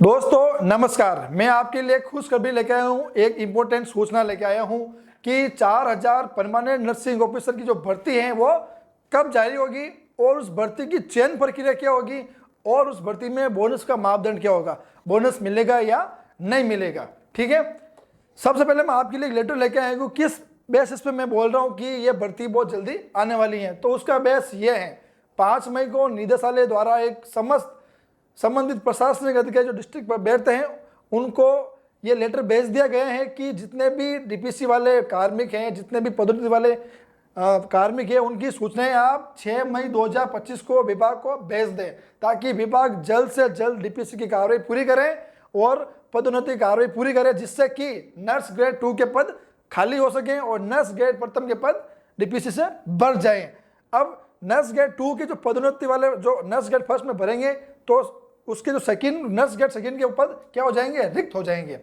दोस्तों नमस्कार, मैं आपके लिए खुशखबरी लेके आया हूँ। एक इम्पोर्टेंट सूचना लेके आया हूँ कि 4000 परमानेंट नर्सिंग ऑफिसर की जो भर्ती है वो कब जारी होगी और उस भर्ती की चयन प्रक्रिया क्या होगी और उस भर्ती में बोनस का मापदंड क्या होगा, बोनस मिलेगा या नहीं मिलेगा। ठीक है, सबसे पहले मैं आपके लिए एक लेटर लेके आया हूँ। किस बेसिस पे मैं बोल रहा हूँ कि ये भर्ती बहुत जल्दी आने वाली है, तो उसका बेस ये है 5 मई को निदेशालय द्वारा एक समस्त संबंधित प्रशासनिक अधिकारी जो डिस्ट्रिक्ट पर बैठते हैं उनको ये लेटर भेज दिया गया है कि जितने भी डीपीसी वाले कार्मिक हैं, जितने भी पदोन्नति वाले कार्मिक हैं, उनकी सूचनाएं आप 6 मई 2025 को विभाग को भेज दें ताकि विभाग जल्द से जल्द डीपीसी की कार्रवाई पूरी करे और पदोन्नति कार्रवाई पूरी करे, जिससे कि नर्स ग्रेड 2 के पद खाली हो सकें और नर्स ग्रेड प्रथम के पद डीपीसी से बढ़ जाएं। अब नर्स ग्रेड 2 के जो पदोन्नति वाले जो नर्स ग्रेड फर्स्ट में भरेंगे तो उसके जो सेकंड नर्स ग्रेड सेकंड के पद क्या हो जाएंगे, रिक्त हो जाएंगे।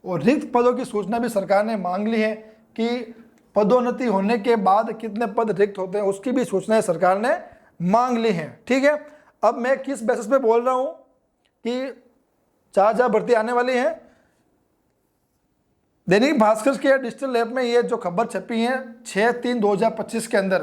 और रिक्त पदों की सूचना भी सरकार ने मांग ली है कि पदोन्नति होने के बाद कितने पद रिक्त होते हैं, उसकी भी सूचनाएं सरकार ने मांग ली हैं। ठीक है, अब मैं किस बेसिस पे बोल रहा हूं कि 4000 भर्ती आने वाली है। दैनिक भास्कर के डिजिटल ऐप में ये जो खबर छपी है 6/3/2025 के अंदर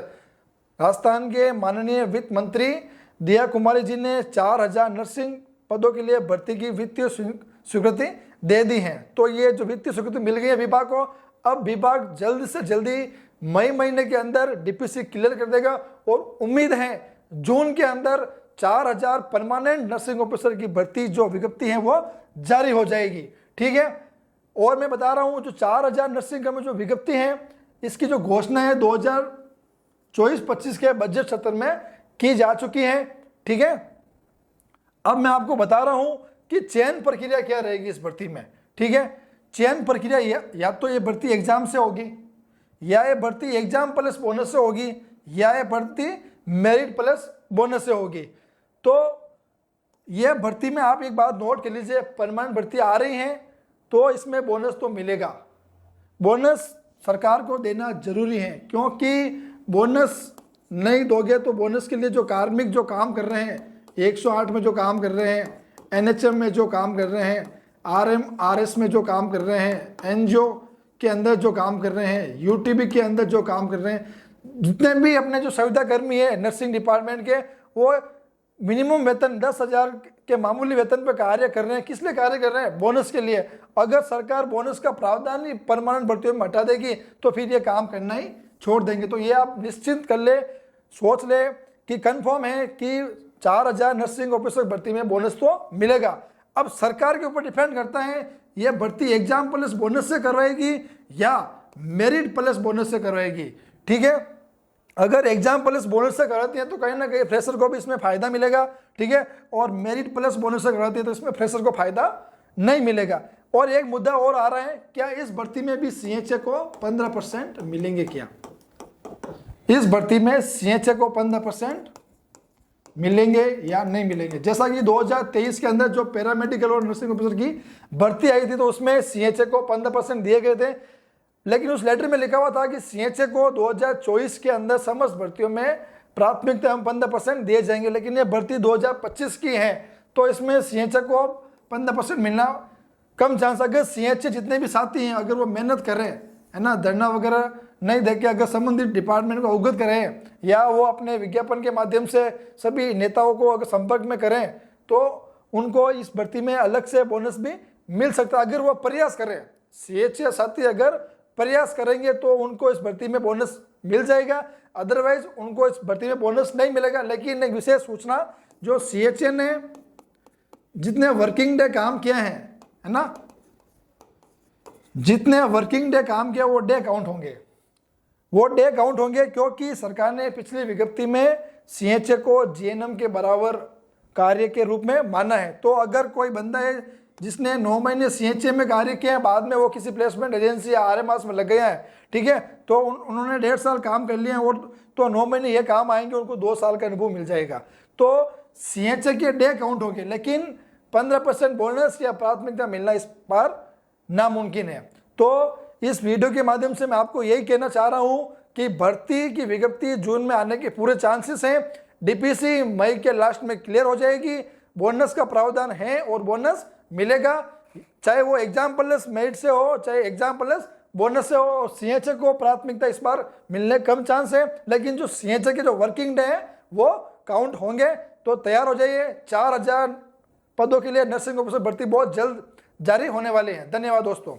राजस्थान के माननीय वित्त मंत्री दिया कुमारी जी ने 4000 नर्सिंग पदों के लिए भर्ती की वित्तीय स्वीकृति दे दी है। तो ये जो वित्तीय स्वीकृति मिल गई है विभाग को, अब विभाग जल्द से जल्दी मई महीने के अंदर डीपीसी क्लियर कर देगा और उम्मीद है जून के अंदर 4000 परमानेंट नर्सिंग ऑफिसर की भर्ती जो विज्ञप्ति है वो जारी हो जाएगी। ठीक है, और मैं बता रहा हूँ जो 4000 नर्सिंग का जो विज्ञप्ति है इसकी जो घोषणा है 2024-25 के बजट सत्र में की जा चुकी है। ठीक है, अब मैं आपको बता रहा हूं कि चयन प्रक्रिया क्या रहेगी इस भर्ती में। ठीक है, चयन प्रक्रिया या तो ये भर्ती एग्जाम से होगी, या ये भर्ती एग्जाम प्लस बोनस से होगी, या ये भर्ती मेरिट प्लस बोनस से होगी। तो ये भर्ती में आप एक बात नोट कर लीजिए, परमानेंट भर्ती आ रही है तो इसमें बोनस तो मिलेगा। बोनस सरकार को देना जरूरी है, क्योंकि बोनस नहीं दोगे तो बोनस के लिए जो कार्मिक जो काम कर रहे हैं, 108 में जो काम कर रहे हैं, एनएचएम में जो काम कर रहे हैं, आरएमआरएस में जो काम कर रहे हैं, एनजीओ के अंदर जो काम कर रहे हैं, यूटीबी के अंदर जो काम कर रहे हैं, जितने भी अपने जो संविदा कर्मी है नर्सिंग डिपार्टमेंट के, वो मिनिमम वेतन 10,000 के मामूली वेतन पर कार्य कर रहे हैं। किस लिए कार्य कर रहे हैं? बोनस के लिए। अगर सरकार बोनस का प्रावधान ही परमानेंट भर्तियों में हटा देगी तो फिर ये काम करना ही छोड़ देंगे। तो ये आप निश्चिंत कर ले, सोच ले कि कंफर्म है कि 4000 नर्सिंग ऑफिसर भर्ती में बोनस तो मिलेगा। अब सरकार के ऊपर डिपेंड करता है ये भर्ती एग्जाम प्लस बोनस से करवाएगी या मेरिट प्लस बोनस से करवाएगी। ठीक है, अगर एग्जाम प्लस बोनस से कराती है तो कहीं ना कहीं फ्रेशर को भी इसमें फायदा मिलेगा। ठीक है, और मेरिट प्लस बोनस से कराती है तो इसमें फ्रेशर को फायदा नहीं मिलेगा। और एक मुद्दा और आ रहा है, क्या इस भर्ती में भी सीएचए को 15% मिलेंगे? क्या इस भर्ती में सीएचए को 15% मिलेंगे या नहीं मिलेंगे? जैसा कि 2023 के अंदर जो पैरामेडिकल और नर्सिंग ऑफिसर की भर्ती आई थी तो उसमें सीएचए को 15% दिए गए थे, लेकिन उस लेटर में लिखा हुआ था कि सीएचए को 2024 के अंदर समस्त भर्तियों में प्राथमिकता 15% दिए जाएंगे। लेकिन ये भर्ती 2025 की है तो इसमें सीएचए को 15% मिलना कम चांस। अगर सीएचए जितने भी साथी हैं अगर वो मेहनत करें, है ना, धरना वगैरह नहीं देके अगर संबंधित डिपार्टमेंट को अवगत करें या वो अपने विज्ञापन के माध्यम से सभी नेताओं को अगर संपर्क में करें तो उनको इस भर्ती में अलग से बोनस भी मिल सकता है। अगर वो प्रयास करें, सीएचए साथी अगर प्रयास करेंगे तो उनको इस भर्ती में बोनस मिल जाएगा, अदरवाइज उनको इस भर्ती में बोनस नहीं मिलेगा। लेकिन एक विशेष सूचना, जो सीएचए ने जितने वर्किंग डे काम किया है ना, जितने वर्किंग डे काम किया वो डे काउंट होंगे, वो डे काउंट होंगे, क्योंकि सरकार ने पिछली विज्ञप्ति में सीएचए को जीएनएम के बराबर कार्य के रूप में माना है। तो अगर कोई बंदा है जिसने 9 महीने सीएचए में कार्य किया है, बाद में वो किसी प्लेसमेंट एजेंसी या आरएमआरएस में लग गया है, ठीक है, तो उन्होंने 1.5 साल काम कर लिया और तो 9 महीने ये काम आएंगे, उनको 2 साल का अनुभव मिल जाएगा। तो सीएचए के डे काउंट होंगे, लेकिन 15% बोनस या प्राथमिकता मिलना इस बार नामुमकिन है। तो इस वीडियो के माध्यम से मैं आपको यही कहना चाह रहा हूं कि भर्ती की विज्ञप्ति जून में आने के पूरे चांसेस हैं। डीपीसी मई के लास्ट में क्लियर हो जाएगी, बोनस का प्रावधान है और बोनस मिलेगा, चाहे वो एग्जाम प्लस मेरिट से हो, चाहे एग्जाम प्लस बोनस से हो। सीएचए को प्राथमिकता इस बार मिलने कम चांस है, लेकिन जो सीएचए के जो वर्किंग डे है वो काउंट होंगे। तो तैयार हो जाइए, 4000 पदों के लिए नर्सिंग ऑफिसर भर्ती बहुत जल्द जारी होने वाली है। धन्यवाद दोस्तों।